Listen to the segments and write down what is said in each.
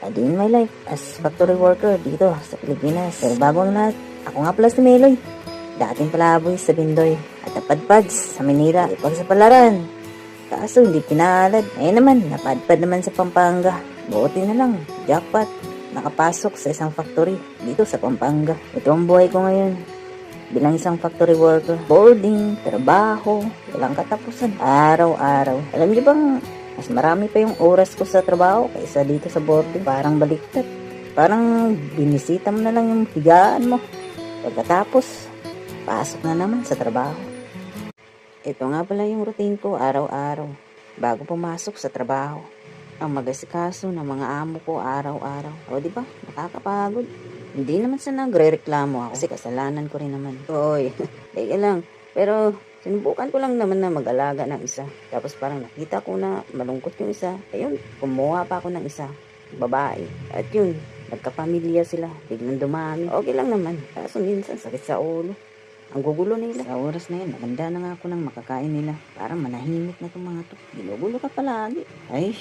A day in my life as factory worker dito sa Pilipinas. Pero bago ang lahat, ako nga pala si Meloy. Dating palaboy sa Bindoy at napadpads sa Manila. Ipagsapalaran. Kaso hindi pinalad. Ngayon naman, napadpad naman sa Pampanga. Buti na lang, jackpot. Nakapasok sa isang factory dito sa Pampanga. Ito ang buhay ko ngayon. Bilang isang factory worker, boarding, trabaho, walang katapusan, araw-araw. Alam niyo bang, mas marami pa yung oras ko sa trabaho kaysa dito sa boarding. Parang baliktad. Parang binisita mo na lang yung higaan mo. Pagkatapos, pasok na naman sa trabaho. Ito nga pala yung routine ko araw-araw bago pumasok sa trabaho. Ang mag-asikaso ng mga amo ko araw-araw. O di ba? Nakakapagod. Hindi naman sa nagre-reklamo ako kasi kasalanan ko rin naman. Oy, teka lang. Pero sinubukan ko lang naman na mag-alaga ng isa. Tapos parang nakita ko na malungkot yung isa. Ayun, kumuha pa ako ng isa. Babae. At yun, nagkapamilya sila. Biglang dumami. Okay lang naman. Kaso minsan sakit sa ulo. Ang gugulo nila. Sa oras na yun, maganda na nga ako ng makakain nila. Parang manahimik na itong mga to. Ginugulo ka palagi. Ay,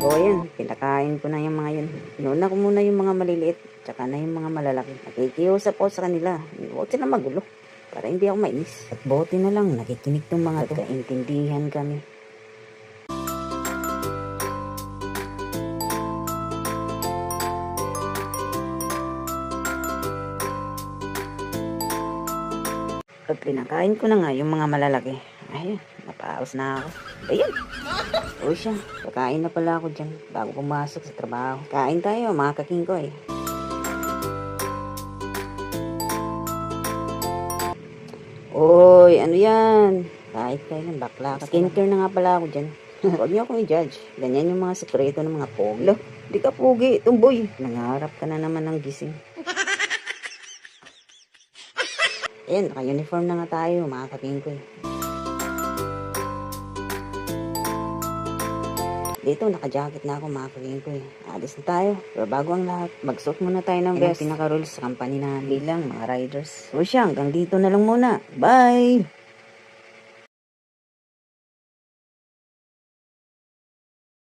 o yan, pinakain ko na yung mga yun. Inuna ko muna yung mga maliliit, tsaka na yung mga malalaki. Nakikiusap ko sa kanila. Huwag sila magulo, para hindi ako mainis. At buti na lang, nakikinig tong mga to. Kaintindihan kami. At pinakain ko na nga yung mga malalaki. Ayun, napaos na ako. Ayun. O siya, kakain na pala ako dyan bago pumasok sa trabaho. Kain tayo mga kakingkoy. Oy, ano yan? Kahit kayo ng bakla ka. Skincare na nga pala ako dyan. Huwag niyo akong i-judge. Ganyan yung mga sekreto ng mga pogi. Lo, di ka pogi, tumboy. Nangarap ka na naman ng gising. Ayan, naka-uniform na nga tayo mga kakingkoy. Dito, naka-jacket na ako mga kakingkoy. Alis na tayo. Pero bago ang lahat, magsuot muna tayo ng vest. Pinaka-rules sa company na bilang mga riders. So siya, hanggang dito na lang muna. Bye!